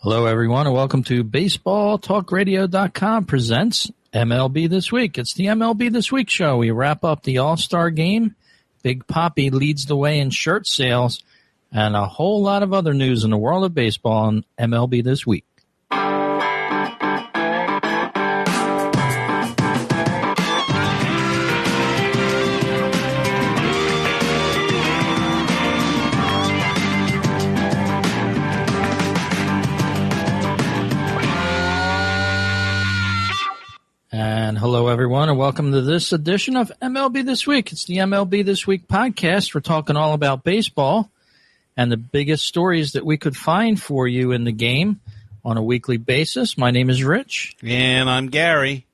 Hello, everyone, and welcome to BaseballTalkRadio.com presents MLB This Week. It's the MLB This Week show. We wrap up the All-Star Game. Big Papi leads the way in shirt sales, and a whole lot of other news in the world of baseball on MLB This Week. And hello, everyone, and welcome to this edition of MLB This Week. It's the MLB This Week podcast. We're talking all about baseball and the biggest stories that we could find for you in the game on a weekly basis. My name is Rich. And I'm Gary.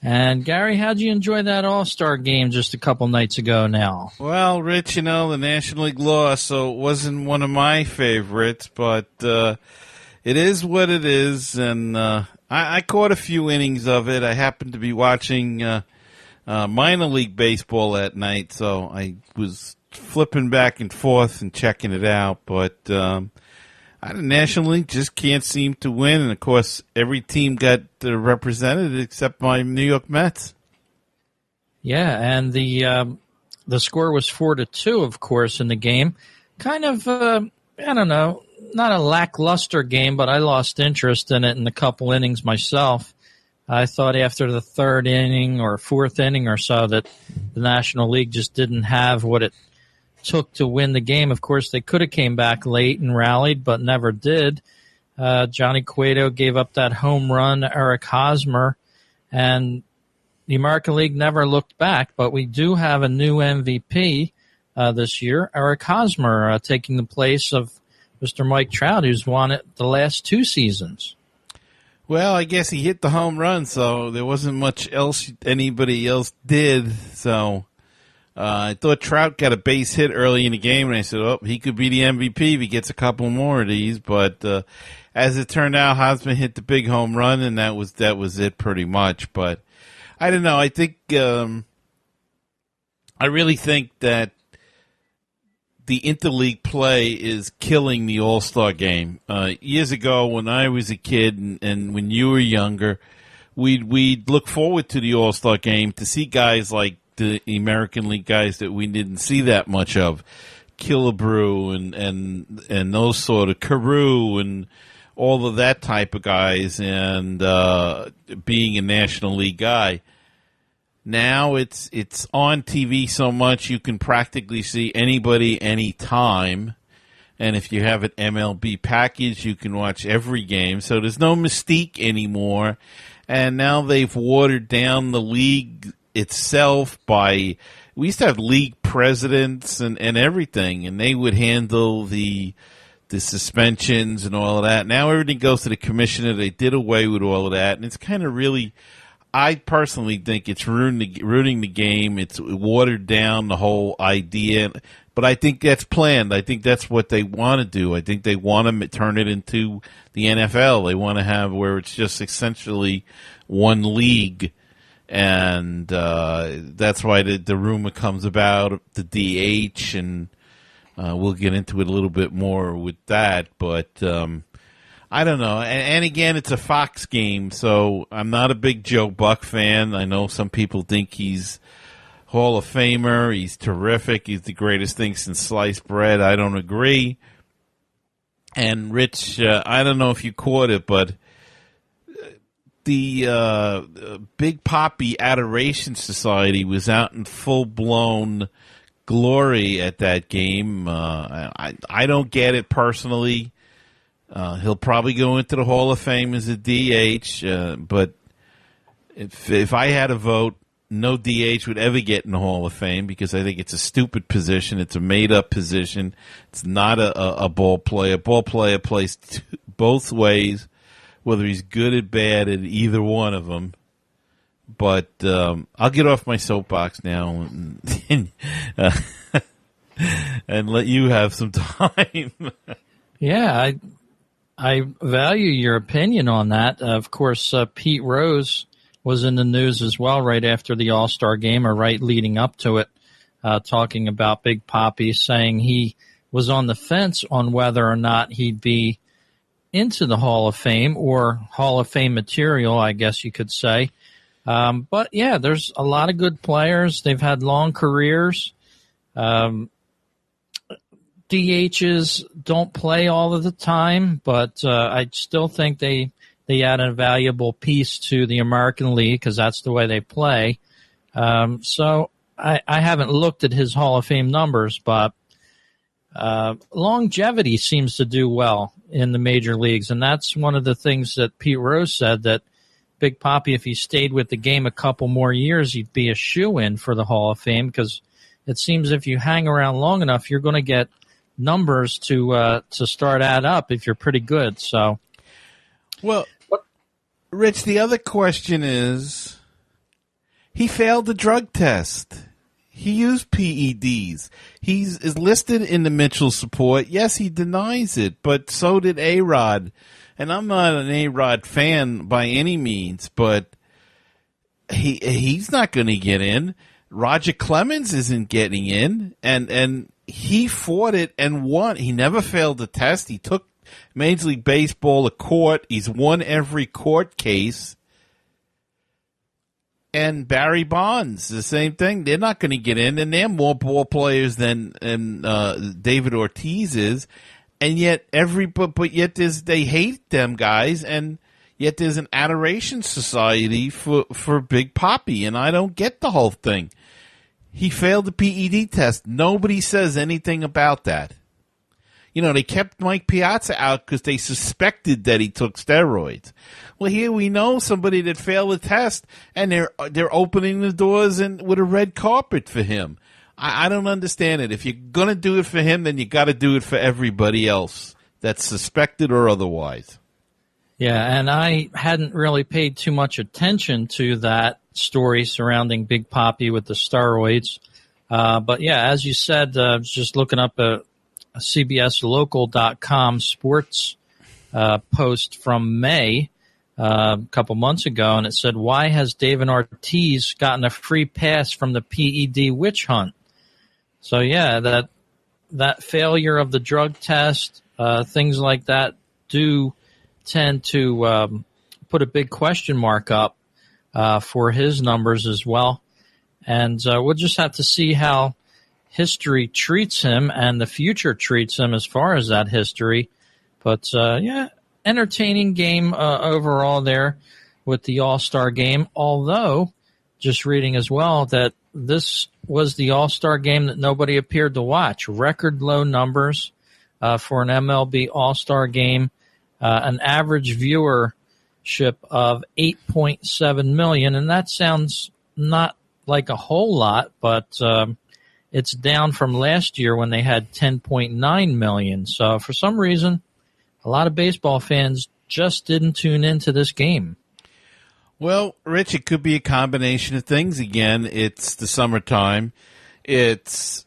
And, Gary, how'd you enjoy that All-Star game just a couple nights ago now? Well, Rich, the National League lost, so it wasn't one of my favorites, but it is what it is, and I caught a few innings of it. I happened to be watching minor league baseball that night, so I was flipping back and forth and checking it out. But the National League just can't seem to win, and of course, every team got represented except my New York Mets. Yeah, and the score was 4-2, of course, in the game. Kind of, I don't know. Not a lackluster game, but I lost interest in it in a couple innings myself. I thought after the third inning or fourth inning or so that the National League just didn't have what it took to win the game. Of course, they could have came back late and rallied, but never did. Johnny Cueto gave up that home run, Eric Hosmer, and the American League never looked back. But we do have a new MVP this year, Eric Hosmer, taking the place of Mr. Mike Trout, who's won it the last two seasons. Well, I guess he hit the home run, so there wasn't much else anybody else did. So I thought Trout got a base hit early in the game, and I said, oh, he could be the MVP if he gets a couple more of these. But as it turned out, Hosmer hit the big home run, and that was it pretty much. But I don't know. I think I really think that the interleague play is killing the All-Star game. Years ago, when I was a kid and when you were younger, we'd look forward to the All-Star game to see guys like the American League guys that we didn't see that much of, Killebrew and those sort of Carew and all of that type of guys, and being a National League guy. Now it's on TV so much you can practically see anybody anytime. And if you have an MLB package, you can watch every game. So there's no mystique anymore. And now they've watered down the league itself by – we used to have league presidents and everything, and they would handle the suspensions and all of that. Now everything goes to the commissioner. They did away with all of that, and it's kind of really – I personally think it's ruining the game. It's watered down the whole idea, but I think that's planned. I think that's what they want to do. I think they want to turn it into the NFL. They want to have where it's just essentially one league, and that's why the rumor comes about the DH, and we'll get into it a little bit more with that, but I don't know. And again, it's a Fox game, so I'm not a big Joe Buck fan. I know some people think he's Hall of Famer. He's terrific. He's the greatest thing since sliced bread. I don't agree. And, Rich, I don't know if you caught it, but the Big Papi Adoration Society was out in full-blown glory at that game. I don't get it personally. He'll probably go into the Hall of Fame as a DH, but if I had a vote, no DH would ever get in the Hall of Fame because I think it's a stupid position. It's a made-up position. It's not a ball player. Ball player plays both ways, whether he's good or bad at either one of them. But I'll get off my soapbox now and let you have some time. Yeah, I value your opinion on that. Of course, Pete Rose was in the news as well right after the All-Star game or right leading up to it, talking about Big Papi, saying he was on the fence on whether or not he'd be into the Hall of Fame, or Hall of Fame material, I guess you could say. But yeah, there's a lot of good players. They've had long careers. DHs don't play all of the time, but I still think they add a valuable piece to the American League because that's the way they play. So I haven't looked at his Hall of Fame numbers, but longevity seems to do well in the major leagues, and that's one of the things that Pete Rose said, that Big Papi, if he stayed with the game a couple more years, he'd be a shoo-in for the Hall of Fame, because it seems if you hang around long enough, you're going to get numbers to start add up if you're pretty good. So, well, Rich, the other question is, he failed the drug test. He used PEDs. He is listed in the Mitchell support. Yes, he denies it, but so did A-Rod. And I'm not an A-Rod fan by any means, but he's not going to get in. Roger Clemens isn't getting in, and he fought it and won. He never failed the test. He took Major League Baseball to court. He's won every court case. And Barry Bonds, the same thing. They're not going to get in, and they're more ball players than David Ortiz is. And yet but yet they hate them guys, and yet there's an adoration society for Big Papi, and I don't get the whole thing. He failed the PED test. Nobody says anything about that. You know, they kept Mike Piazza out because they suspected that he took steroids. Well, here we know somebody that failed the test, and they're opening the doors with a red carpet for him. I don't understand it. If you're going to do it for him, then you got to do it for everybody else that's suspected or otherwise. Yeah, and I hadn't really paid too much attention to that story surrounding Big Papi with the steroids. But yeah, as you said, I was just looking up a CBSLocal.com sports post from May a couple months ago, and it said, "Why has David Ortiz gotten a free pass from the PED witch hunt?" So yeah, that failure of the drug test, things like that, do tend to put a big question mark up for his numbers as well. And we'll just have to see how history treats him and the future treats him as far as that history. But, yeah, entertaining game overall there with the All-Star game, although just reading as well that this was the All-Star game that nobody appeared to watch. Record low numbers for an MLB All-Star game, an average viewership of 8.7 million, and that sounds not like a whole lot, but it's down from last year when they had 10.9 million. So for some reason, a lot of baseball fans just didn't tune into this game. Well, Rich, it could be a combination of things. Again, it's the summertime. It's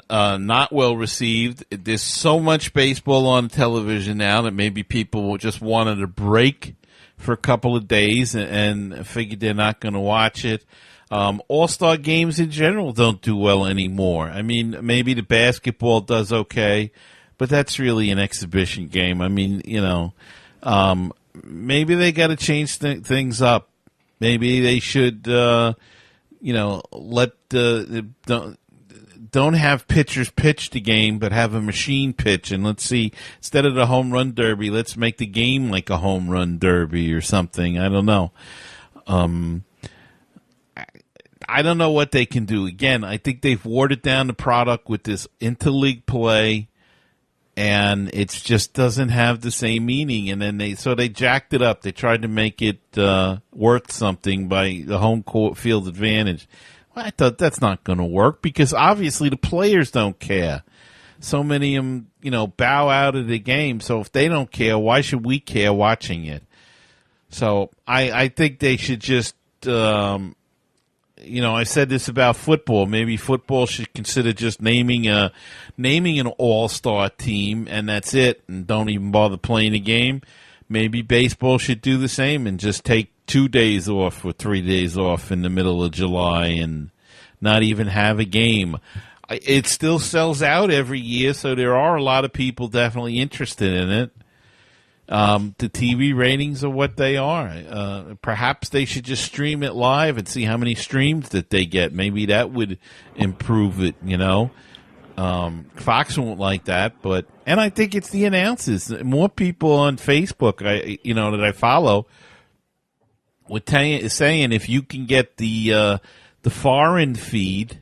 not well received. There's so much baseball on television now that maybe people just wanted a break for a couple of days and figured they're not going to watch it. All-Star games in general don't do well anymore. I mean, maybe the basketball does okay, but that's really an exhibition game. I mean, you know, maybe they got to change things up. Maybe they should, you know, don't have pitchers pitch the game, but have a machine pitch. And let's see, instead of the home run derby, let's make the game like a home run derby or something. I don't know. I don't know what they can do. Again, I think they've watered down the product with this interleague play, and it just doesn't have the same meaning. And then they jacked it up. They tried to make it worth something by the home court field advantage. Well, I thought that's not going to work because obviously the players don't care. So many of them, you know, bow out of the game. So if they don't care, why should we care watching it? So I think they should just, you know, I said this about football. Maybe football should consider just naming an all-star team, and that's it, and don't even bother playing a game. Maybe baseball should do the same and just take 2 days off or 3 days off in the middle of July and not even have a game. It still sells out every year, so there are a lot of people definitely interested in it. The TV ratings are what they are. Perhaps they should just stream it live and see how many streams that they get. Maybe that would improve it, Fox won't like that, and I think it's the announcers. More people on Facebook, that I follow, saying if you can get the foreign feed,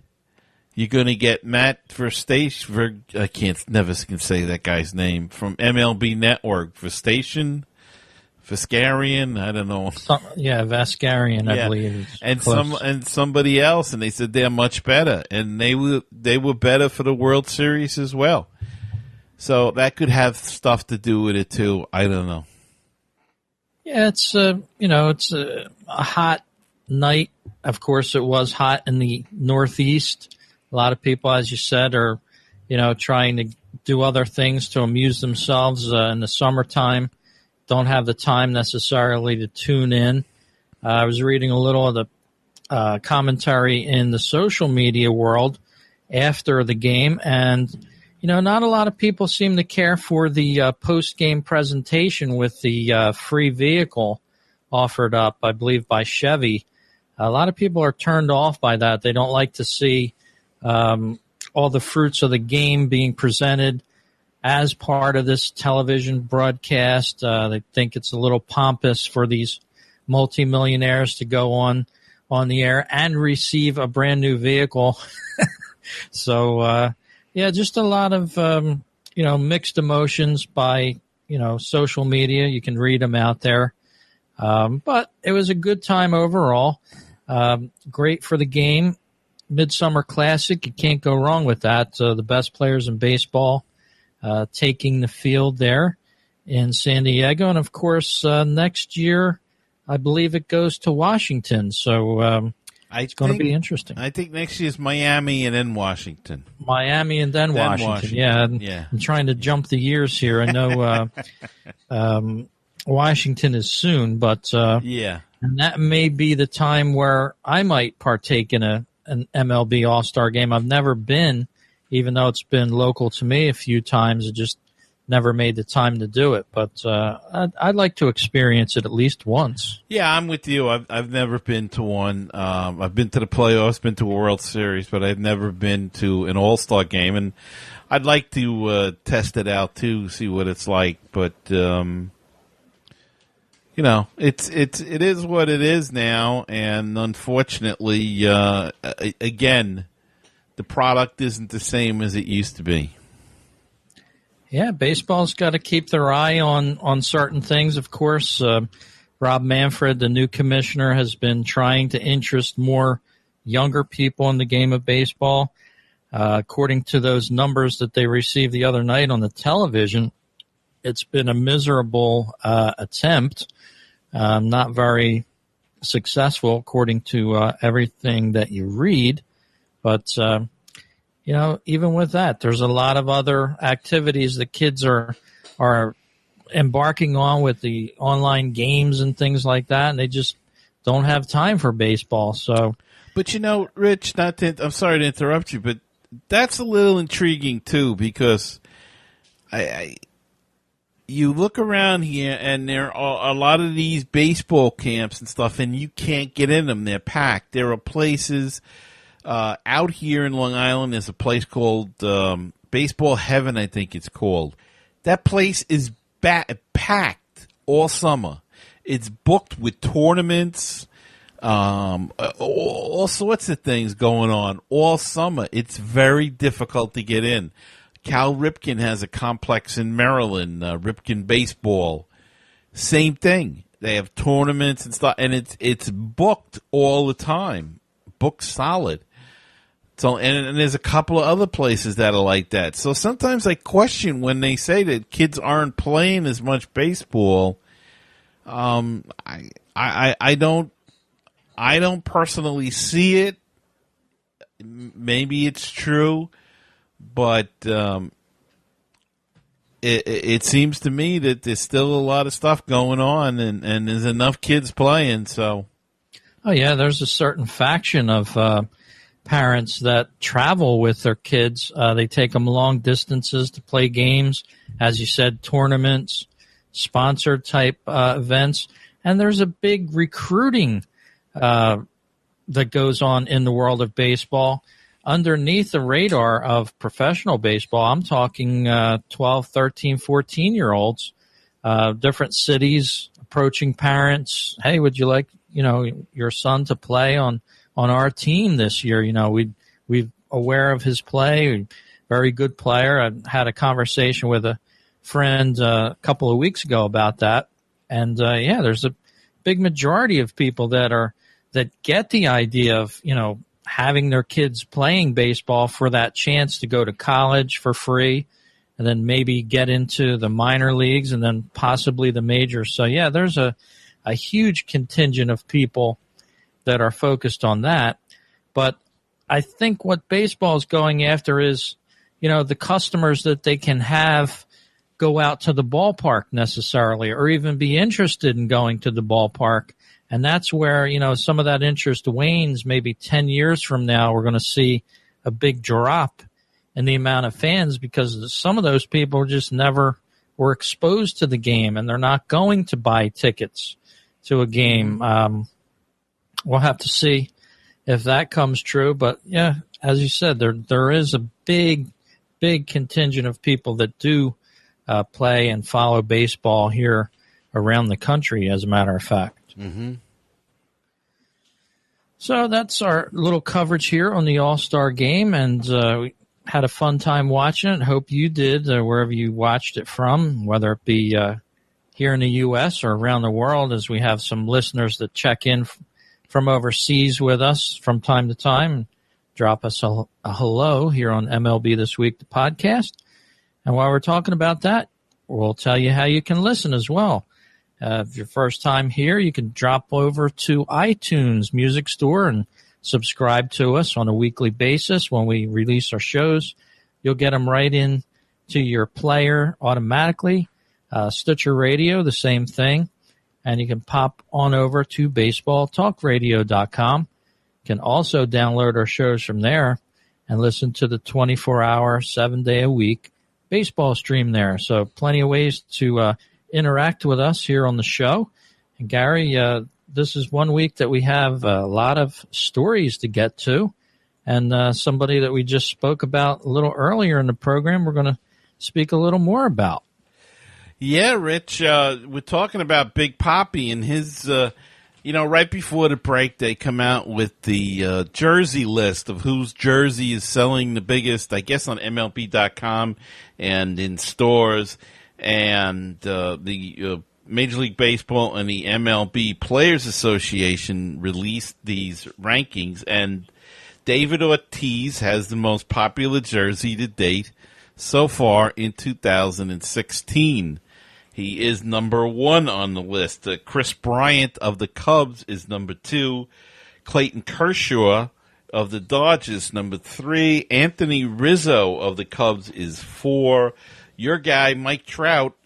you're going to get Matt Verstappen. I never can say that guy's name, from MLB Network. Verstappen, Vascarian, I don't know. Vascarian, I believe. And somebody else, and they said they're much better, and they were better for the World Series as well. So that could have stuff to do with it too. I don't know. Yeah, it's a hot night. Of course, it was hot in the Northeast. A lot of people, as you said, are trying to do other things to amuse themselves in the summertime. Don't have the time necessarily to tune in. I was reading a little of the commentary in the social media world after the game, and not a lot of people seem to care for the post-game presentation with the free vehicle offered up, I believe, by Chevy. A lot of people are turned off by that. They don't like to see all the fruits of the game being presented as part of this television broadcast. They think it's a little pompous for these multimillionaires to go on the air and receive a brand new vehicle. So, just a lot of, mixed emotions by, social media. You can read them out there. But it was a good time overall. Great for the game. Midsummer Classic, you can't go wrong with that. The best players in baseball taking the field there in San Diego. And, of course, next year, I believe it goes to Washington. So it's going to be interesting. I think next year is Miami and then Washington. Miami and then Washington. Yeah. I'm trying to jump the years here. I know Washington is soon, but and that may be the time where I might partake in an MLB All-Star game. I've never been, even though it's been local to me a few times. I just never made the time to do it. But I'd like to experience it at least once. Yeah, I'm with you. I've never been to one. I've been to the playoffs, been to a World Series, but I've never been to an All-Star game. And I'd like to test it out, too, see what it's like. But it is what it is now, and unfortunately, again, the product isn't the same as it used to be. Yeah, baseball's got to keep their eye on certain things. Of course, Rob Manfred, the new commissioner, has been trying to interest more younger people in the game of baseball. According to those numbers that they received the other night on the television, it's been a miserable attempt. Not very successful, according to everything that you read. But, even with that, there's a lot of other activities that kids are embarking on with the online games and things like that, and they just don't have time for baseball. So, but Rich, I'm sorry to interrupt you, but that's a little intriguing too, because you look around here, and there are a lot of these baseball camps and stuff, and you can't get in them. They're packed. There are places out here in Long Island. There's a place called Baseball Heaven, I think it's called. That place is packed all summer. It's booked with tournaments, all sorts of things going on all summer. It's very difficult to get in. Cal Ripken has a complex in Maryland, Ripken Baseball. Same thing. They have tournaments and stuff, and it's booked all the time, booked solid. So, and there's a couple of other places that are like that. So sometimes I question when they say that kids aren't playing as much baseball. I don't personally see it. Maybe it's true. But it seems to me that there's still a lot of stuff going on, and there's enough kids playing. So, there's a certain faction of parents that travel with their kids. They take them long distances to play games, as you said, tournaments. sponsored type events. And there's a big recruiting that goes on in the world of baseball. Underneath the radar of professional baseball, I'm talking 12, 13, 14-year-olds, different cities approaching parents. Hey, would you like, your son to play on our team this year? We're aware of his play, very good player. I had a conversation with a friend a couple of weeks ago about that. And, there's a big majority of people that get the idea of, having their kids playing baseball for that chance to go to college for free and then maybe get into the minor leagues and then possibly the majors. So, there's a huge contingent of people that are focused on that. But I think what baseball is going after is, the customers that they can have go out to the ballpark necessarily or even be interested in going to the ballpark. And that's where, some of that interest wanes. Maybe 10 years from now, we're going to see a big drop in the amount of fans because some of those people just never were exposed to the game and they're not going to buy tickets to a game. We'll have to see if that comes true. But, as you said, there is a big contingent of people that do play and follow baseball here around the country, as a matter of fact. Mm-hmm. So that's our little coverage here on the All-Star Game, and we had a fun time watching it. Hope you did, wherever you watched it from, whether it be here in the U.S. or around the world, as we have some listeners that check in from overseas with us from time to time and drop us a hello here on MLB This Week, the podcast. And while we're talking about that, we'll tell you how you can listen as well. If your first time here, you can drop over to iTunes Music Store and subscribe to us on a weekly basis. When we release our shows, you'll get them right in to your player automatically. Stitcher Radio, the same thing. And you can pop on over to baseballtalkradio.com. You can also download our shows from there and listen to the 24-hour, 7-day-a-week baseball stream there. So plenty of ways to interact with us here on the show. And Gary, this is one week that we have a lot of stories to get to. And somebody that we just spoke about a little earlier in the program, we're going to speak a little more about. Yeah, Rich, we're talking about Big Papi and his, right before the break, they come out with the jersey list of whose jersey is selling the biggest, I guess, on MLB.com and in stores. And the Major League Baseball and the MLB Players Association released these rankings, and David Ortiz has the most popular jersey to date so far in 2016. He is number 1 on the list. Chris Bryant of the Cubs is number 2. Clayton Kershaw of the Dodgers, number 3. Anthony Rizzo of the Cubs is 4. Your guy, Mike Trout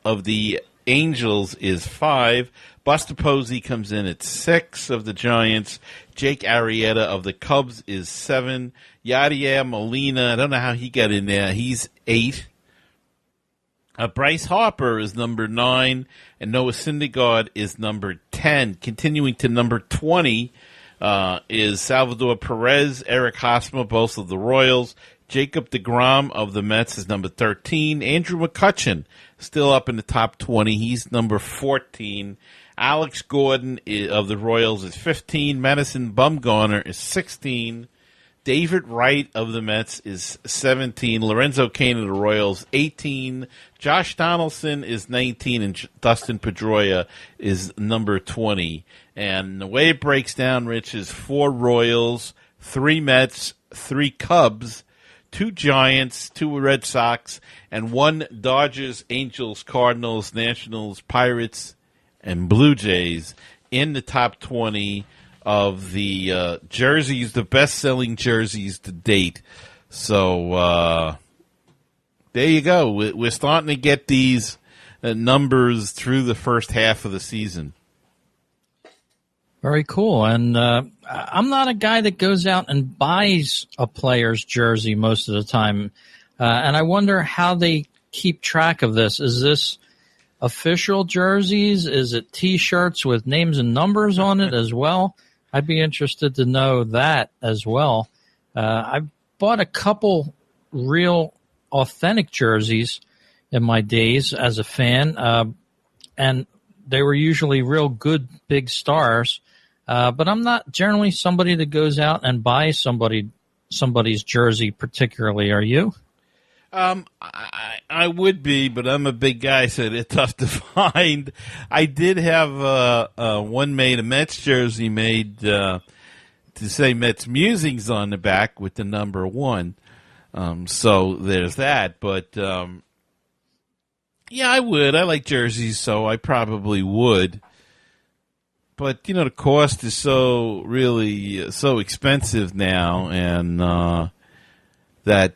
of the Angels, is 5. Buster Posey comes in at 6 of the Giants. Jake Arrieta of the Cubs is 7. Yadier Molina, I don't know how he got in there. He's 8. Bryce Harper is number 9, and Noah Syndergaard is number 10. Continuing to number 20 is Salvador Perez, Eric Hosmer, both of the Royals. Jacob deGrom of the Mets is number 13. Andrew McCutchen still up in the top 20. He's number 14. Alex Gordon of the Royals is 15. Madison Bumgarner is 16. David Wright of the Mets is 17. Lorenzo Cain of the Royals, 18. Josh Donaldson is 19. And Dustin Pedroia is number 20. And the way it breaks down, Rich, is 4 Royals, 3 Mets, 3 Cubs, 2 Giants, 2 Red Sox, and 1 Dodgers, Angels, Cardinals, Nationals, Pirates, and Blue Jays in the top 20 of the jerseys, the best-selling jerseys to date. So there you go. We're starting to get these numbers through the first half of the season. Very cool. And I'm not a guy that goes out and buys a player's jersey most of the time. And I wonder how they keep track of this. Is this official jerseys? Is it T-shirts with names and numbers on it as well? I'd be interested to know that as well. I've bought a couple real authentic jerseys in my days as a fan, and they were usually real good big stars. But I'm not generally somebody that goes out and buys somebody's jersey particularly. Are you? I would be, but I'm a big guy, so it's tough to find. I did have one made, a Mets jersey made to say Mets Musings on the back with the number 1. So there's that. But yeah, I would. I like jerseys, so I probably would. But the cost is so expensive now, and that.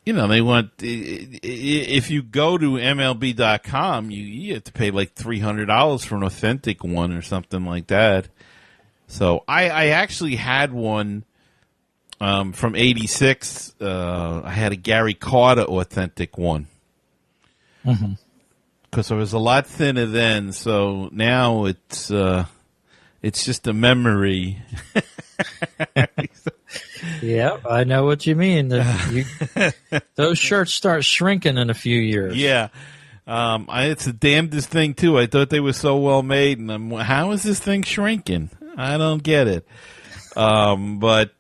They want, if you go to MLB.com, you have to pay like $300 for an authentic one or something like that. So I actually had one from '86. I had a Gary Carter authentic one. Because I was a lot thinner then, so now it's just a memory. Yeah, I know what you mean. Those shirts start shrinking in a few years. Yeah. It's the damnedest thing, too. I thought they were so well made, and how is this thing shrinking? I don't get it. But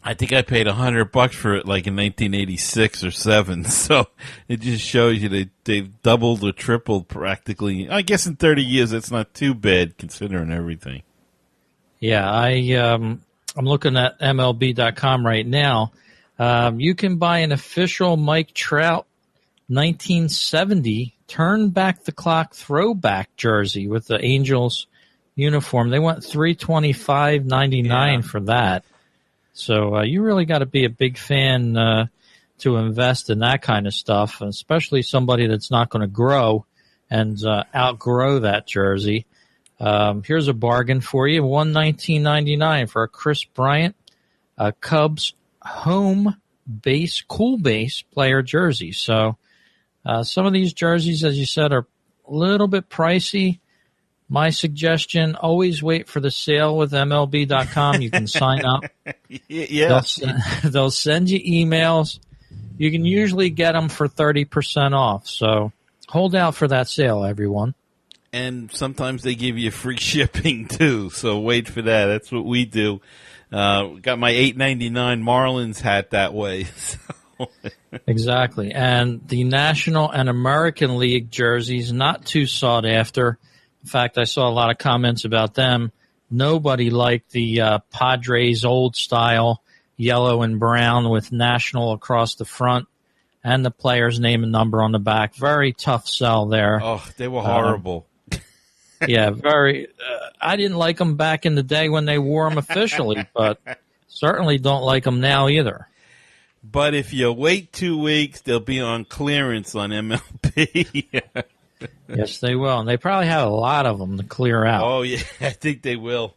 I think I paid $100 for it like in 1986 or 7. So it just shows you they've doubled or tripled practically. I guess in 30 years, that's not too bad considering everything. Yeah, I'm looking at MLB.com right now. You can buy an official Mike Trout 1970 turn back the clock throwback jersey with the Angels uniform. They want $325.99 for that. So you really got to be a big fan to invest in that kind of stuff, especially somebody that's not going to grow and outgrow that jersey. Here's a bargain for you: $119.99 for a Chris Bryant, Cubs home base, cool base player jersey. So some of these jerseys, as you said, are a little bit pricey. My suggestion: always wait for the sale with MLB.com. You can sign up. Yeah, they'll send you emails. You can usually get them for 30% off. So hold out for that sale, everyone. And sometimes they give you free shipping, too, so wait for that. That's what we do. Got my $8.99 Marlins hat that way. So. Exactly. And the National and American League jerseys, not too sought after. In fact, I saw a lot of comments about them. Nobody liked the Padres old-style yellow and brown with National across the front and the player's name and number on the back. Very tough sell there. Oh, they were horrible. Yeah, very. I didn't like them back in the day when they wore them officially, but certainly don't like them now either. But if you wait 2 weeks, they'll be on clearance on MLB. Yes, they will. And they probably have a lot of them to clear out. Oh, yeah, I think they will.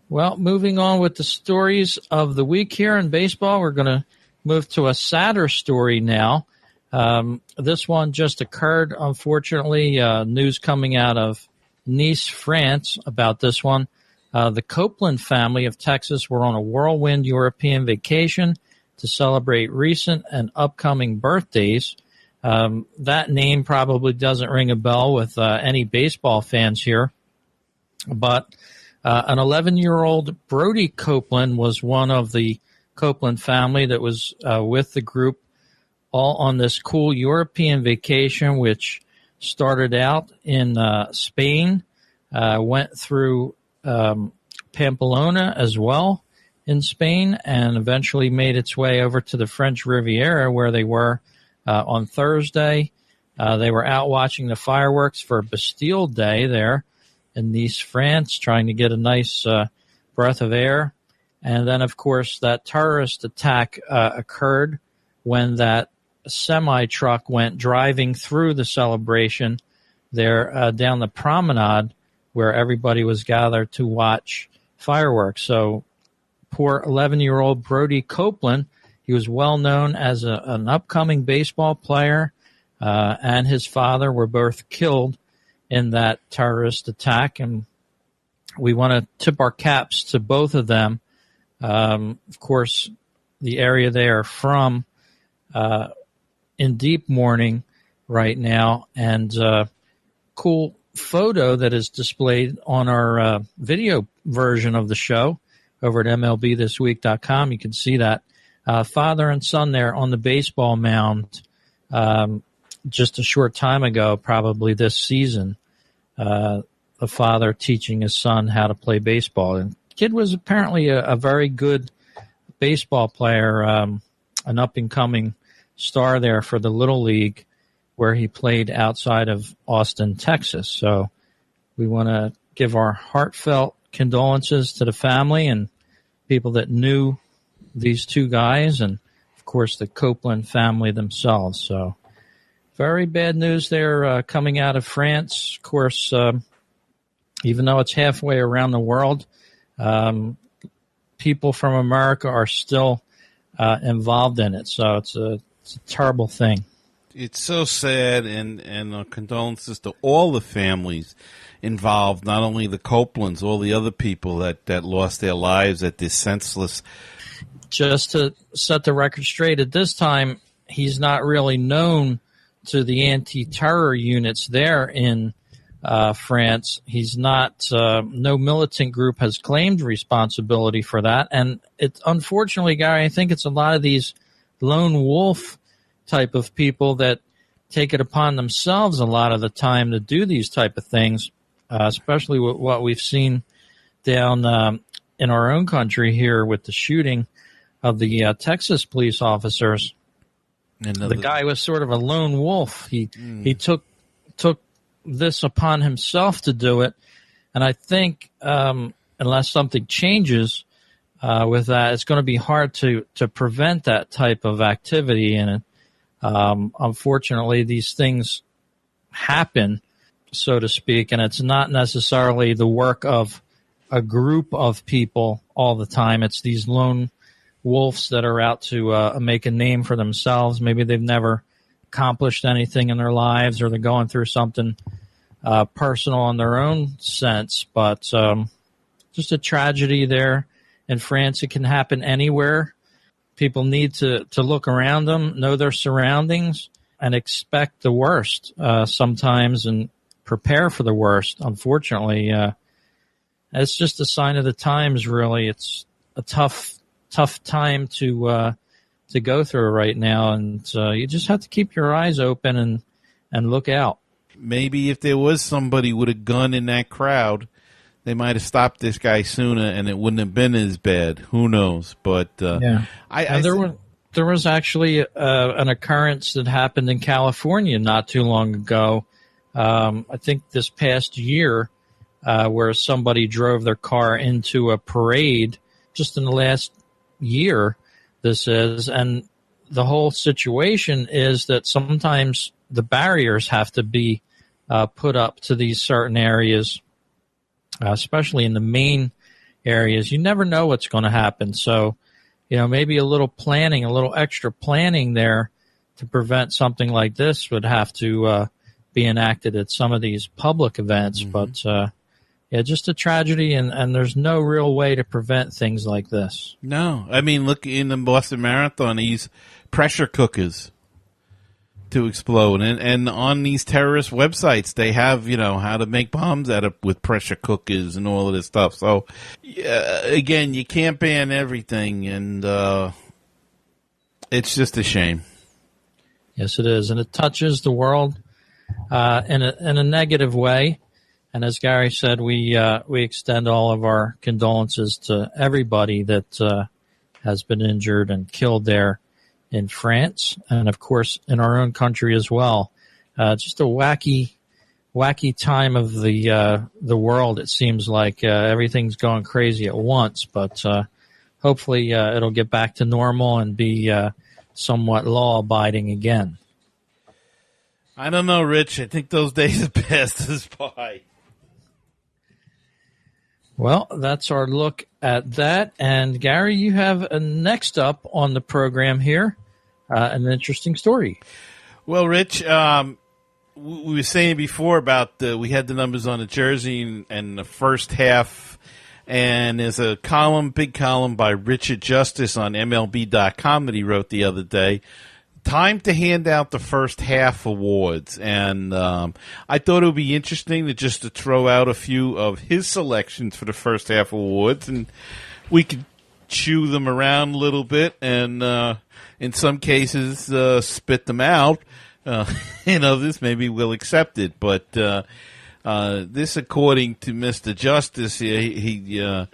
Well, moving on with the stories of the week here in baseball, we're going to move to a sadder story now. This one just occurred, unfortunately. News coming out of Nice, France about this one. The Copeland family of Texas were on a whirlwind European vacation to celebrate recent and upcoming birthdays. That name probably doesn't ring a bell with any baseball fans here. But an 11-year-old Brody Copeland was one of the Copeland family that was with the group all on this cool European vacation, which started out in Spain, went through Pamplona as well in Spain, and eventually made its way over to the French Riviera, where they were on Thursday. They were out watching the fireworks for Bastille Day there in Nice, France, trying to get a nice breath of air. And then, of course, that terrorist attack occurred when that semi-truck went driving through the celebration there down the promenade where everybody was gathered to watch fireworks. So poor 11-year-old Brody Copeland, He was well known as an upcoming baseball player, and his father were both killed in that terrorist attack. And we want to tip our caps to both of them. Of course, the area they are from in deep mourning right now, and cool photo that is displayed on our video version of the show over at MLBthisweek.com. You can see that father and son there on the baseball mound just a short time ago, probably this season. The father teaching his son how to play baseball. And the kid was apparently a very good baseball player, an up-and-coming star there for the Little League, where he played outside of Austin, Texas. So we want to give our heartfelt condolences to the family and people that knew these two guys, and, of course, the Copeland family themselves. So very bad news there coming out of France. Of course, even though it's halfway around the world, people from America are still involved in it. So it's a terrible thing. It's so sad, and condolences to all the families involved, not only the Copelands, all the other people that lost their lives at this senseless. Just to set the record straight, at this time, he's not really known to the anti-terror units there in France. He's not, no militant group has claimed responsibility for that. And it's unfortunately, Gary, I think it's a lot of these lone wolf type of people that take it upon themselves a lot of the time to do these type of things, especially with what we've seen down in our own country here with the shooting of the Texas police officers. The guy was sort of a lone wolf. He took this upon himself to do it, and I think unless something changes with that, it's going to be hard to prevent that type of activity. And unfortunately, these things happen, so to speak, and it's not necessarily the work of a group of people all the time. It's these lone wolves that are out to make a name for themselves. Maybe they've never accomplished anything in their lives, or they're going through something personal in their own sense. But just a tragedy there in France. It can happen anywhere. People need to look around them, know their surroundings, and expect the worst sometimes and prepare for the worst. Unfortunately, it's just a sign of the times, really. It's a tough time to go through right now, and you just have to keep your eyes open and look out. Maybe if there was somebody with a gun in that crowd, they might have stopped this guy sooner, and it wouldn't have been as bad. Who knows? But yeah, there was actually an occurrence that happened in California not too long ago. I think this past year, where somebody drove their car into a parade just in the last year. This is, and the whole situation is that sometimes the barriers have to be put up to these certain areas, especially in the main areas. You never know what's going to happen. So, maybe a little planning, a little extra planning there to prevent something like this would have to be enacted at some of these public events. Mm-hmm. But, just a tragedy, and there's no real way to prevent things like this. No. I mean, look, in the Boston Marathon, they use pressure cookers to explode. And on these terrorist websites, they have, how to make bombs with pressure cookers and all of this stuff. So, again, you can't ban everything, and it's just a shame. Yes, it is. And it touches the world in a negative way. And as Gary said, we extend all of our condolences to everybody that has been injured and killed there in France, and of course in our own country as well. Just a wacky time of the world. It seems like everything's going crazy at once, but hopefully it'll get back to normal and be somewhat law-abiding again. I don't know, Rich. I think those days have passed us by. Well, that's our look at that. And Gary, you have next up on the program here an interesting story. Well, Rich, we were saying before about we had the numbers on the jersey and the first half, and there's a big column by Richard Justice on MLB.com that he wrote the other day. Time to hand out the first half awards, and I thought it would be interesting to throw out a few of his selections for the first half awards, and we could chew them around a little bit, and in some cases spit them out. This maybe we'll accept it, but this, according to Mr. Justice, he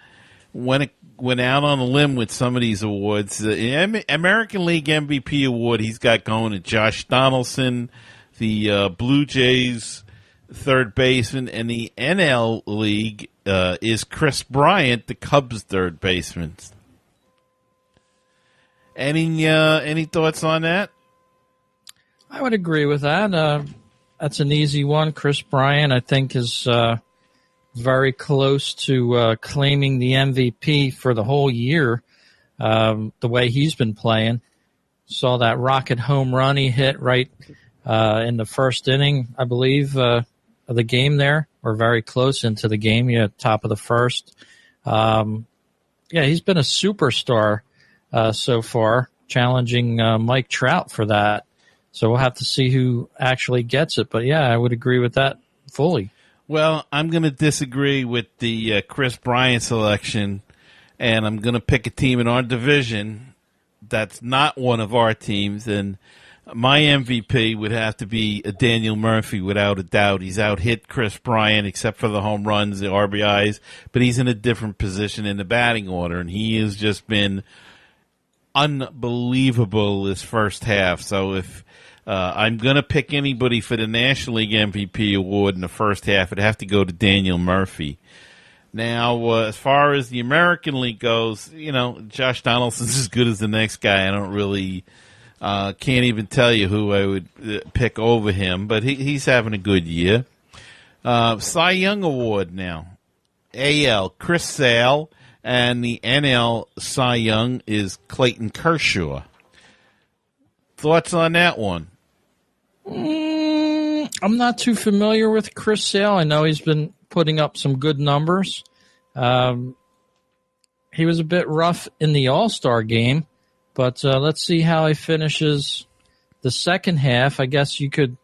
went out on a limb with some of these awards. The American League MVP award he's got going to Josh Donaldson, the Blue Jays third baseman, and the NL League is Chris Bryant, the Cubs third baseman. Any thoughts on that? I would agree with that. That's an easy one. Chris Bryant, I think, is very close to claiming the MVP for the whole year, the way he's been playing. Saw that rocket home run he hit right in the first inning, I believe, of the game there, or very close into the game, top of the first. He's been a superstar so far, challenging Mike Trout for that. So we'll have to see who actually gets it. But, I would agree with that fully. Well, I'm going to disagree with the Chris Bryant selection, and I'm going to pick a team in our division that's not one of our teams. And my MVP would have to be Daniel Murphy, without a doubt. He's out-hit Chris Bryant, except for the home runs, the RBIs, but he's in a different position in the batting order, and he has just been unbelievable this first half. So if I'm going to pick anybody for the National League MVP award in the first half, it'd have to go to Daniel Murphy. Now, as far as the American League goes, Josh Donaldson's as good as the next guy. I don't really can't even tell you who I would pick over him, but he's having a good year. Cy Young Award now. AL, Chris Sale, and the NL Cy Young is Clayton Kershaw. Thoughts on that one? I'm not too familiar with Chris Sale. I know he's been putting up some good numbers. He was a bit rough in the All-Star game, but let's see how he finishes the second half. I guess you could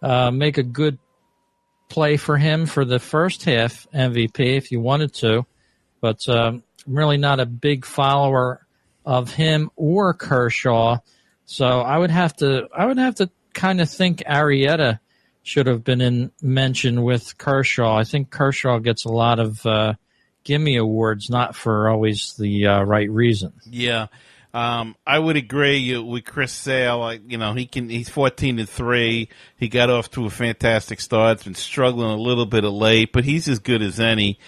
make a good play for him for the first half MVP if you wanted to, but I'm really not a big follower of him or Kershaw. So I would have to kind of think Arrieta should have been mentioned with Kershaw. I think Kershaw gets a lot of gimme awards, not for always the right reason. Yeah, I would agree with Chris Sale. He's 14-3. He got off to a fantastic start. He's been struggling a little bit of late, but he's as good as any.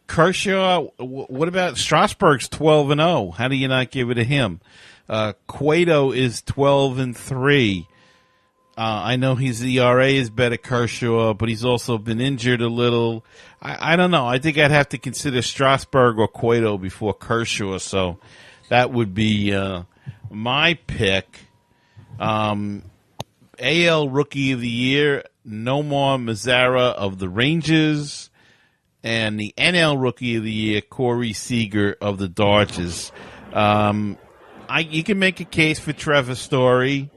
Kershaw, what about Strasburg's 12-0? How do you not give it to him? Cueto is 12-3. I know his ERA is better Kershaw, but he's also been injured a little. I don't know. I think I'd have to consider Strasburg or Cueto before Kershaw, so that would be my pick. AL Rookie of the Year, Nomar Mazara of the Rangers, and the NL Rookie of the Year, Corey Seager of the Dodgers. You can make a case for Trevor Story.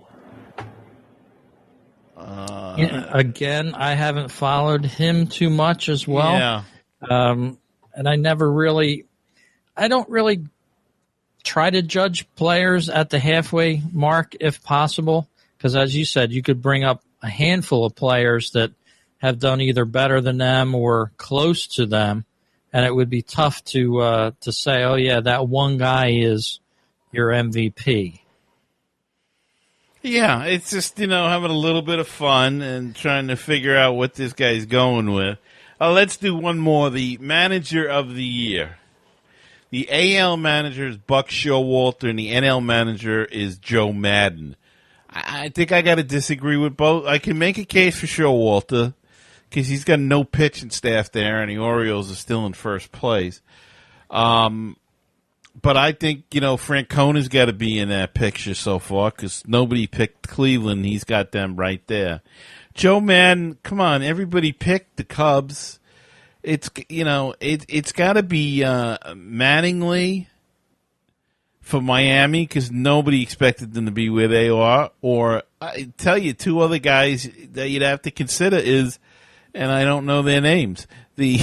Again, I haven't followed him too much as well. Yeah. And I don't really try to judge players at the halfway mark if possible, because as you said, you could bring up a handful of players that have done either better than them or close to them, and it would be tough to say, oh yeah, that one guy is your MVP. Yeah, it's just, having a little bit of fun and trying to figure out what this guy's going with. Let's do one more. The Manager of the Year. The AL manager is Buck Showalter, and the NL manager is Joe Madden. I think I got to disagree with both. I can make a case for Showalter because he's got no pitching staff there, and the Orioles are still in first place. But I think, Francona's got to be in that picture so far because nobody picked Cleveland. He's got them right there. Joe Madden, come on, everybody picked the Cubs. It's got to be Mattingly for Miami because nobody expected them to be where they are. Or I tell you, two other guys that you'd have to consider is, and I don't know their names, the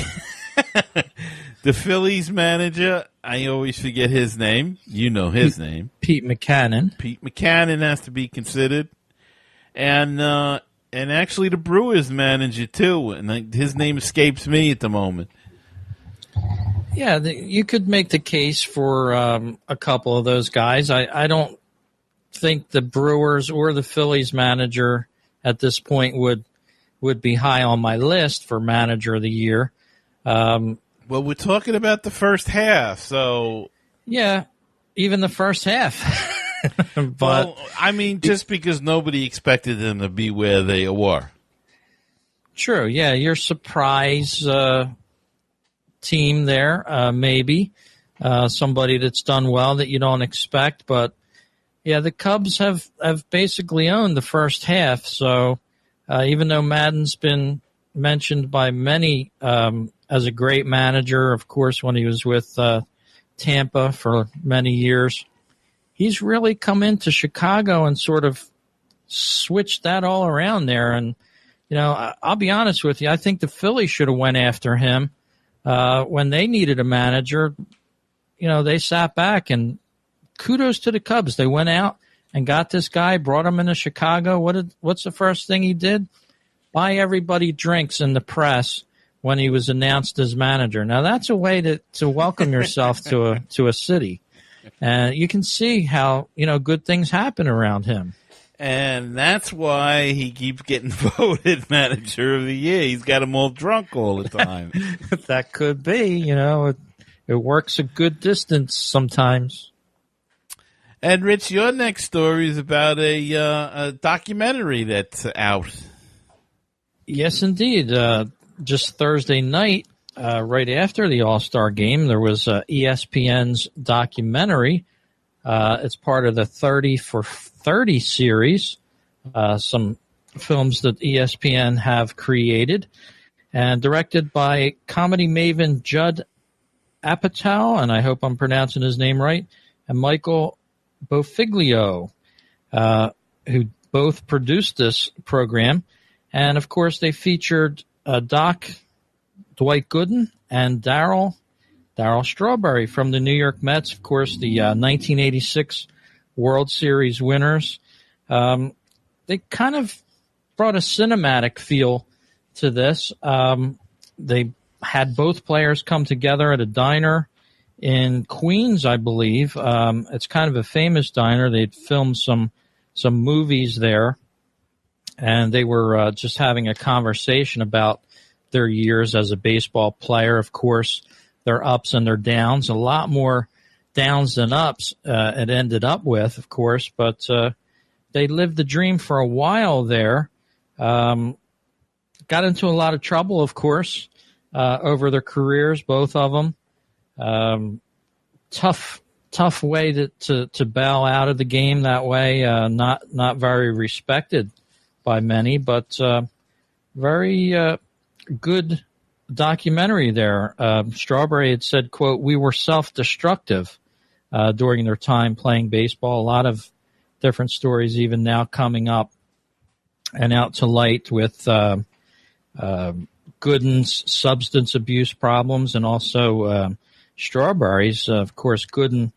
the Phillies manager. I always forget his name. You know his name, Pete Mackanin. Pete Mackanin has to be considered, and actually the Brewers manager too. And his name escapes me at the moment. Yeah, you could make the case for a couple of those guys. I don't think the Brewers or the Phillies manager at this point would be high on my list for manager of the year. Well, we're talking about the first half, so yeah, even the first half. But well, I mean, just because nobody expected them to be where they were. True, yeah, your surprise team there, maybe somebody that's done well that you don't expect, but yeah, the Cubs have basically owned the first half. So even though Madden's been mentioned by many as a great manager, of course, when he was with Tampa for many years, he's really come into Chicago and sort of switched that all around there. And I'll be honest with you, I think the Phillies should have went after him. When they needed a manager, they sat back, and kudos to the Cubs. They went out and got this guy, brought him into Chicago. What's the first thing he did? Buy everybody drinks in the press when he was announced as manager. Now that's a way to welcome yourself to a city. And you can see how, good things happen around him. And that's why he keeps getting voted manager of the year. He's got them all drunk all the time. That could be, it works a good distance sometimes. And Rich, your next story is about a documentary that's out. Yes, indeed. Just Thursday night, right after the All-Star game, there was ESPN's documentary. It's part of the 30 for 30 series, some films that ESPN have created, and directed by comedy maven Judd Apatow, and I hope I'm pronouncing his name right, and Michael Bofiglio, who both produced this program. And, of course, they featured Doc Dwight Gooden and Darryl Strawberry from the New York Mets, of course, the 1986 World Series winners. They kind of brought a cinematic feel to this. They had both players come together at a diner in Queens, I believe. It's kind of a famous diner. They'd filmed some movies there, and they were just having a conversation about their years as a baseball player. Of course, their ups and their downs, a lot more downs than ups it ended up with, of course, but they lived the dream for a while there. Got into a lot of trouble, of course, over their careers, both of them. Tough way to bow out of the game that way. Not very respected by many, but very good documentary there. Strawberry had said, quote, "We were self-destructive during their time playing baseball." A lot of different stories even now coming up and out to light with Gooden's substance abuse problems and also Strawberry's. Of course, Gooden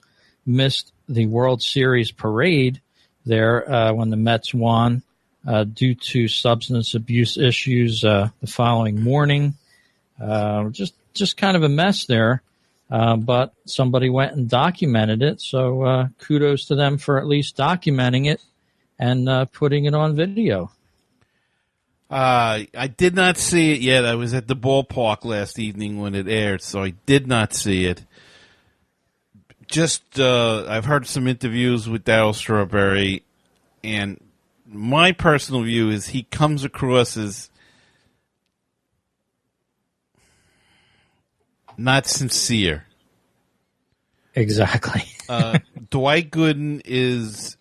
missed the World Series parade there when the Mets won due to substance abuse issues the following morning. Just kind of a mess there, but somebody went and documented it, so kudos to them for at least documenting it and putting it on video. I did not see it yet. I was at the ballpark last evening when it aired, so I did not see it. Just I've heard some interviews with Darryl Strawberry, and my personal view is he comes across as not sincere. Exactly. Dwight Gooden is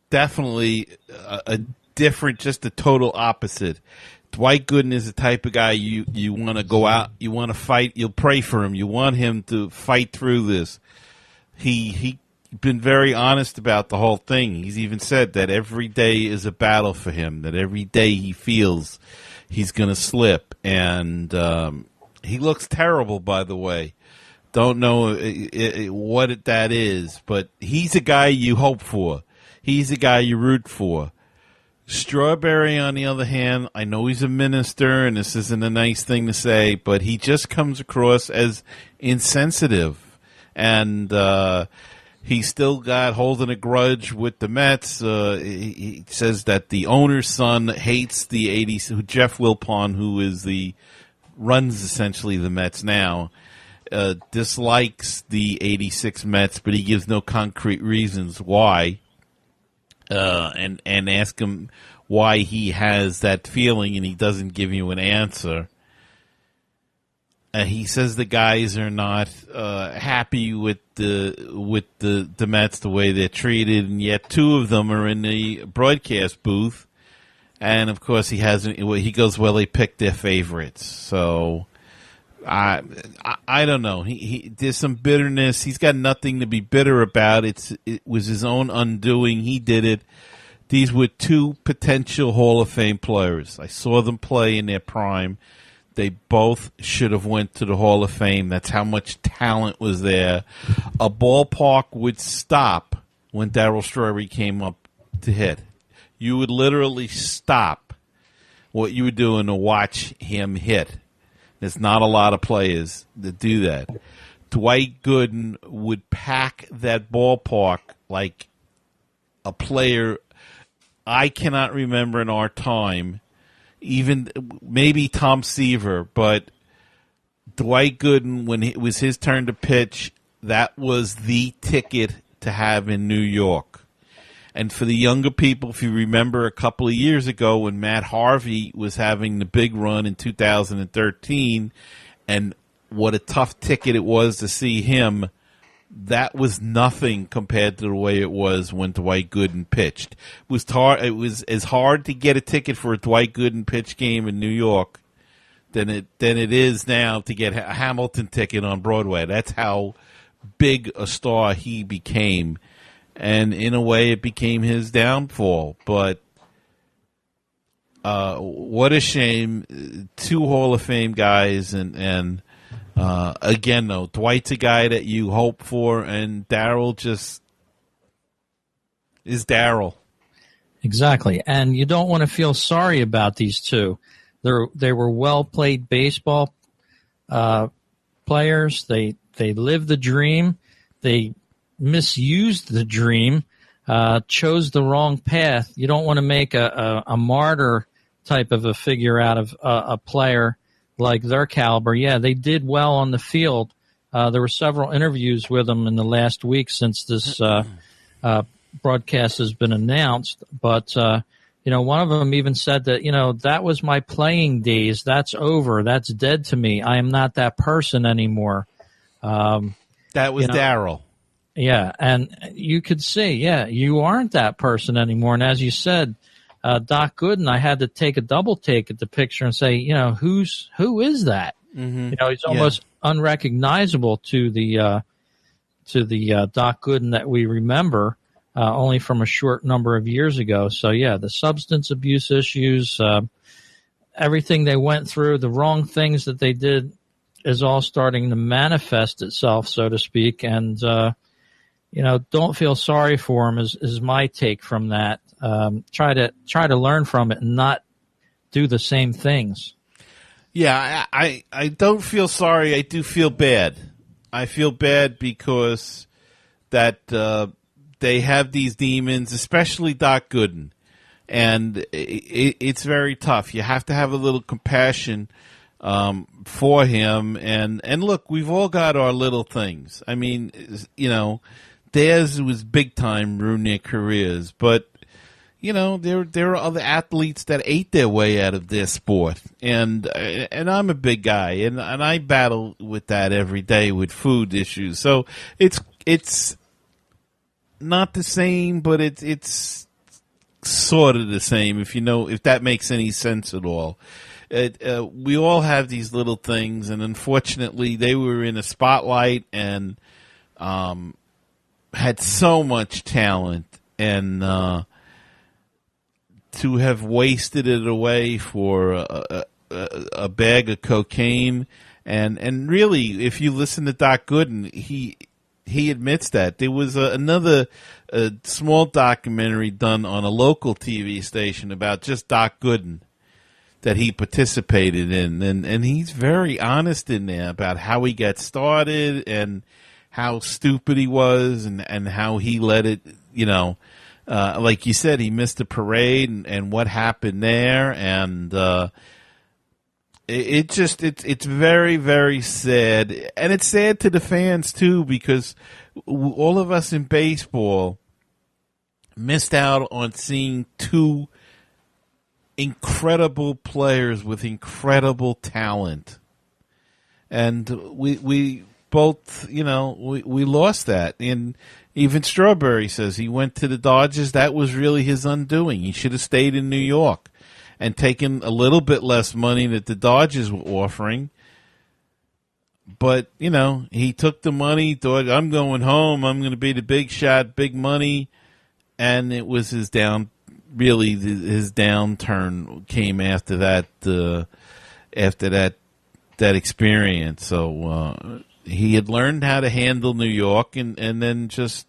definitely a different, just a total opposite. Dwight Gooden is the type of guy you want to go out, you want to fight, you'll pray for him, you want him to fight through this. He been very honest about the whole thing. He's even said that every day is a battle for him, that every day he feels he's going to slip. And he looks terrible, by the way. Don't know what that is, but he's a guy you hope for. He's a guy you root for. Strawberry, on the other hand, I know he's a minister, and this isn't a nice thing to say, but he just comes across as insensitive. And he's still holding a grudge with the Mets. He says that the owner's son hates the 80s, Jeff Wilpon, who runs essentially the Mets now, dislikes the 86 Mets, but he gives no concrete reasons why. And ask him why he has that feeling, and he doesn't give you an answer. He says the guys are not happy with the Mets, the way they're treated, and yet two of them are in the broadcast booth. And of course, he goes, well, they picked their favorites. So I don't know. There's some bitterness. He's got nothing to be bitter about. It was his own undoing. He did it. These were two potential Hall of Fame players. I saw them play in their prime. They both should have went to the Hall of Fame. That's how much talent was there. A ballpark would stop when Darryl Strawberry came up to hit. You would literally stop what you were doing to watch him hit. There's not a lot of players that do that. Dwight Gooden would pack that ballpark like a player I cannot remember in our time, even maybe Tom Seaver, but Dwight Gooden, when it was his turn to pitch, that was the ticket to have in New York. And for the younger people, if you remember a couple of years ago when Matt Harvey was having the big run in 2013, and what a tough ticket it was to see him, that was nothing compared to the way it was when Dwight Gooden pitched. It was as hard to get a ticket for a Dwight Gooden pitch game in New York than it is now to get a Hamilton ticket on Broadway. That's how big a star he became. And in a way, it became his downfall. But what a shame. Two Hall of Fame guys. And again, though, Dwight's a guy that you hope for, and Darryl just is Darryl. Exactly. And you don't want to feel sorry about these two. They were well-played baseball players. They lived the dream. They misused the dream, chose the wrong path. You don't want to make a martyr type of a figure out of a player like their caliber. Yeah, they did well on the field. There were several interviews with them in the last week since this broadcast has been announced. But, one of them even said that, that was my playing days. That's over. That's dead to me. I am not that person anymore. That was Darryl. Yeah, and you could see, you aren't that person anymore. And as you said, Doc Gooden, I had to take a double take at the picture and say, who is that? Mm-hmm. He's almost unrecognizable to the Doc Gooden that we remember, only from a short number of years ago. So the substance abuse issues, everything they went through, the wrong things that they did is all starting to manifest itself, so to speak. And, don't feel sorry for him is my take from that. Try to learn from it and not do the same things. Yeah, I don't feel sorry. I do feel bad. I feel bad because that they have these demons, especially Doc Gooden, and it's very tough. You have to have a little compassion for him. And look, we've all got our little things. I mean, theirs was big time ruin their careers, but there are other athletes that ate their way out of their sport, and I'm a big guy, and I battle with that every day with food issues. So it's it's not the same, but it's sort of the same, if that makes any sense at all. We all have these little things, and unfortunately, they were in a spotlight and had so much talent, and to have wasted it away for a bag of cocaine, and really, if you listen to Doc Gooden, he admits that. There was another small documentary done on a local TV station about just Doc Gooden that he participated in, and he's very honest in there about how he got started and how stupid he was and how he let it, like you said, he missed the parade and what happened there, and it's very, very sad, and it's sad to the fans too, because all of us in baseball missed out on seeing two incredible players with incredible talent, and we both, we lost that. And even Strawberry says he went to the Dodgers. That was really his undoing. He should have stayed in New York and taken a little bit less money that the Dodgers were offering. But, he took the money, thought, I'm going home, I'm going to be the big shot, big money. And it was his downturn came after that experience. So he had learned how to handle New York and then just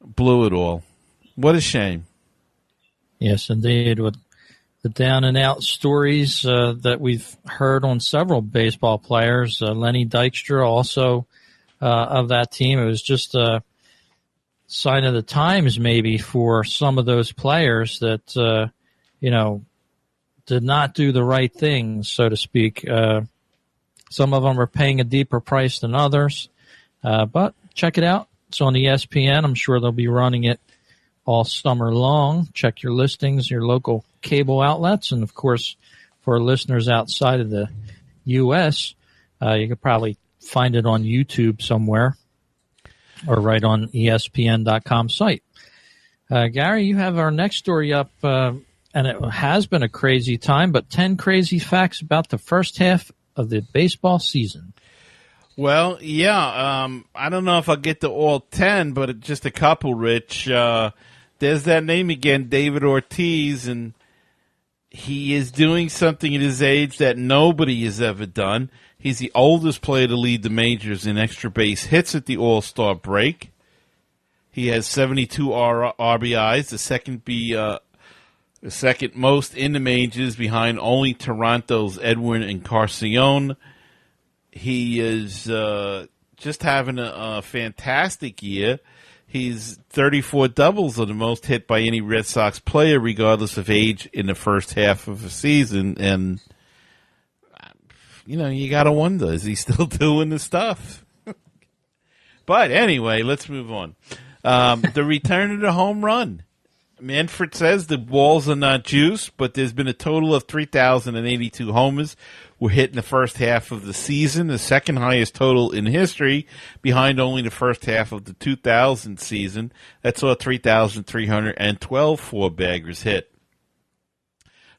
blew it all. What a shame. Yes, indeed. With the down and out stories that we've heard on several baseball players, Lenny Dykstra also of that team. It was just a sign of the times maybe for some of those players that, did not do the right things, so to speak. Some of them are paying a deeper price than others. But check it out. It's on ESPN. I'm sure they'll be running it all summer long. Check your listings, your local cable outlets. And, of course, for listeners outside of the U.S., you could probably find it on YouTube somewhere or right on ESPN.com site. Gary, you have our next story up, and it has been a crazy time, but 10 crazy facts about the first half of the baseball season. Well, yeah, I don't know if I'll get to all 10, but just a couple, Rich. There's that name again, David Ortiz, and he is doing something at his age that nobody has ever done. He's the oldest player to lead the majors in extra base hits at the All-Star break. He has 72 RBIs, the second most in the majors, behind only Toronto's Edwin Encarnacion. He is just having a fantastic year. He's 34 doubles are the most hit by any Red Sox player, regardless of age, in the first half of the season. And, you got to wonder, is he still doing the stuff? But anyway, let's move on. The return of the home run. Manfred says the balls are not juice, but there's been a total of 3,082 homers were hit in the first half of the season, the second highest total in history, behind only the first half of the 2000 season. That saw 3,312 four-baggers hit.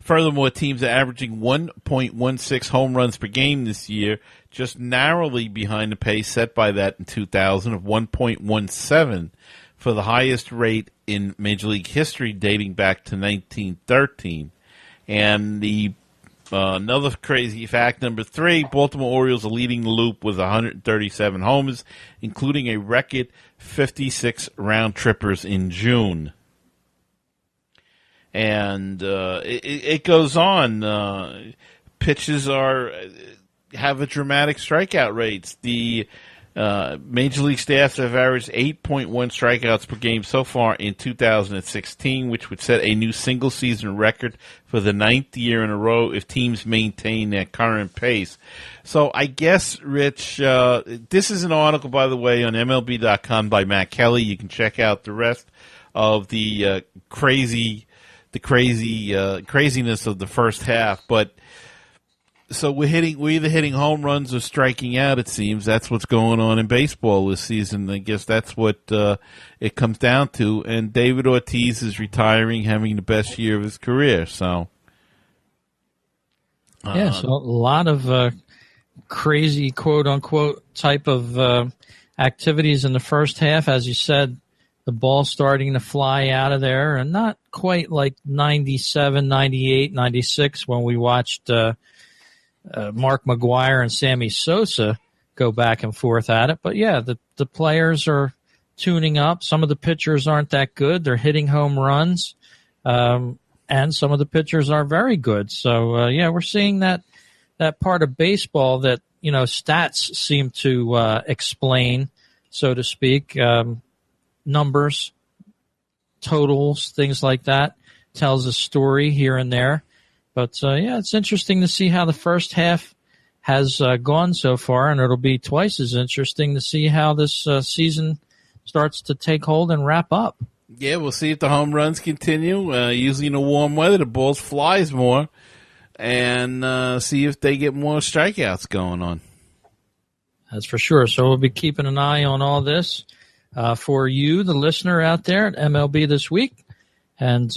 Furthermore, teams are averaging 1.16 home runs per game this year, just narrowly behind the pace set by that in 2000 of 1.17 for the highest rate in Major League history dating back to 1913. And the another crazy fact, number 3, Baltimore Orioles are leading the loop with 137 homers, including a record 56 round-trippers in June. And it goes on. Pitches have a dramatic strikeout rates. The Major League staffs have averaged 8.1 strikeouts per game so far in 2016, which would set a new single-season record for the 9th year in a row if teams maintain their current pace. So I guess, Rich, this is an article, by the way, on MLB.com by Matt Kelly. You can check out the rest of the craziness of the first half. But So we're either hitting home runs or striking out. It seems that's what's going on in baseball this season. I guess that's what it comes down to. And David Ortiz is retiring, having the best year of his career. So, so a lot of crazy quote unquote type of activities in the first half. As you said, the ball starting to fly out of there, and not quite like 97, 98, 96 when we watched Mark McGwire and Sammy Sosa go back and forth at it. But, yeah, the players are tuning up. Some of the pitchers aren't that good. They're hitting home runs, and some of the pitchers are very good. So, we're seeing that part of baseball that, stats seem to explain, so to speak, numbers, totals, things like that, tells a story here and there. But, it's interesting to see how the first half has gone so far, and it'll be twice as interesting to see how this season starts to take hold and wrap up. Yeah, we'll see if the home runs continue. Usually in the warm weather, the ball flies more, and see if they get more strikeouts going on. That's for sure. So we'll be keeping an eye on all this for you, the listener out there at MLB This Week. And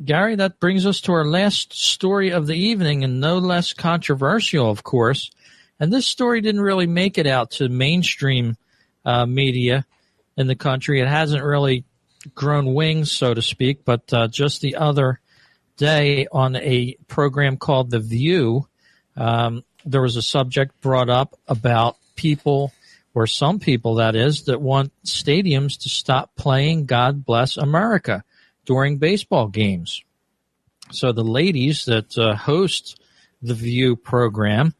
Gary, that brings us to our last story of the evening, and no less controversial, of course. And this story didn't really make it out to mainstream media in the country. It hasn't really grown wings, so to speak, but just the other day on a program called The View, there was a subject brought up about people, or some people that is, that want stadiums to stop playing God Bless America during baseball games. So the ladies that host the View program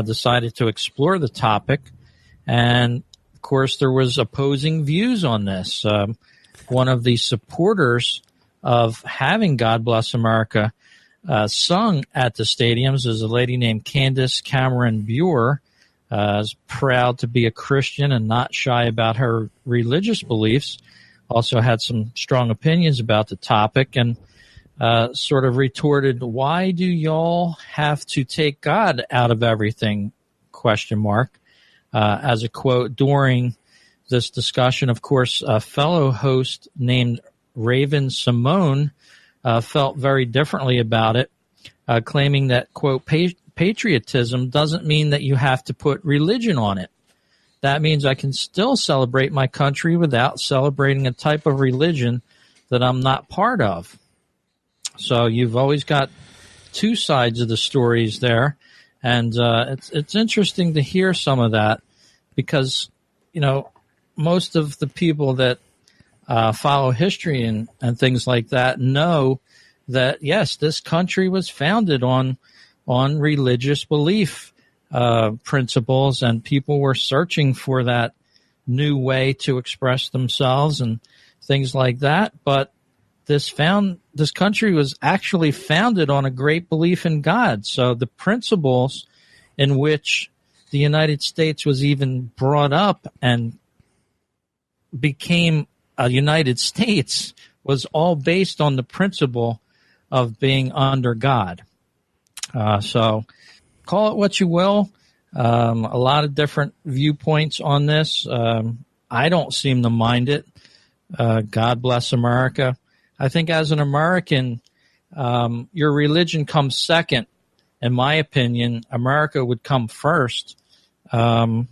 decided to explore the topic, and of course there was opposing views on this. One of the supporters of having God Bless America sung at the stadiums is a lady named Candace Cameron Bure, is proud to be a Christian and not shy about her religious beliefs. Also had some strong opinions about the topic, and sort of retorted, "Why do y'all have to take God out of everything?" ? As a quote during this discussion. Of course, a fellow host named Raven Simone felt very differently about it, claiming that, quote, patriotism doesn't mean that you have to put religion on it. That means I can still celebrate my country without celebrating a type of religion that I'm not part of. So you've always got two sides of the stories there. And it's interesting to hear some of that because, most of the people that follow history and things like that know that, yes, this country was founded on religious belief principles, and people were searching for that new way to express themselves and things like that. But this country was actually founded on a great belief in God. So the principles in which the United States was even brought up and became a United States was all based on the principle of being under God. So call it what you will. A lot of different viewpoints on this. I don't seem to mind it. God bless America. I think as an American, your religion comes second. In my opinion, America would come first. But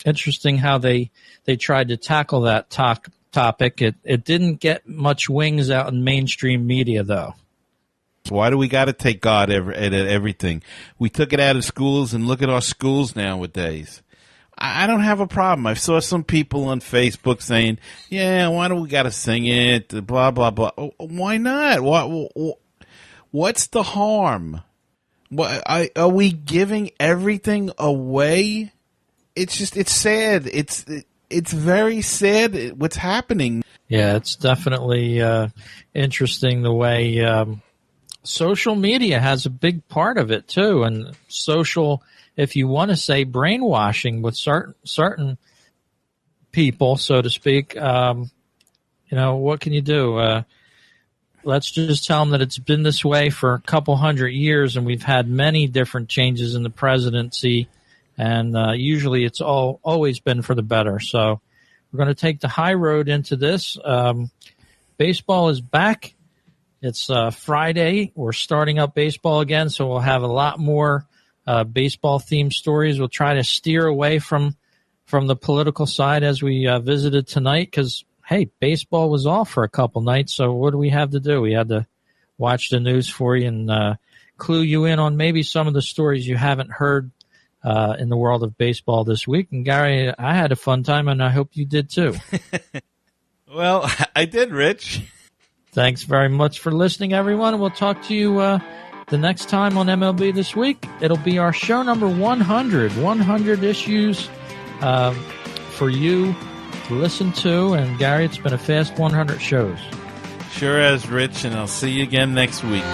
interesting how they tried to tackle that topic. It didn't get much wings out in mainstream media, though. Why do we got to take God at everything? We took it out of schools, and look at our schools nowadays. I don't have a problem. I saw some people on Facebook saying, "Yeah, why do we got to sing it?" Blah blah blah. Why not? What's the harm? Are we giving everything away? It's sad. It's very sad what's happening. Yeah, it's definitely interesting the way social media has a big part of it too, and social, if you want to say, brainwashing with certain people, so to speak. What can you do? let's just tell them that it's been this way for a couple hundred years, and we've had many different changes in the presidency, and usually it's always been for the better. So we're going to take the high road into this. Baseball is back. It's Friday. We're starting up baseball again, so we'll have a lot more baseball-themed stories. We'll try to steer away from the political side as we visited tonight because, hey, baseball was off for a couple nights, so what do we have to do? We had to watch the news for you and clue you in on maybe some of the stories you haven't heard in the world of baseball this week. And, Gary, I had a fun time, and I hope you did too. Well, I did, Rich. Thanks very much for listening, everyone. We'll talk to you the next time on MLB This Week. It'll be our show number 100, 100 issues for you to listen to. And, Gary, it's been a fast 100 shows. Sure has, Rich, and I'll see you again next week.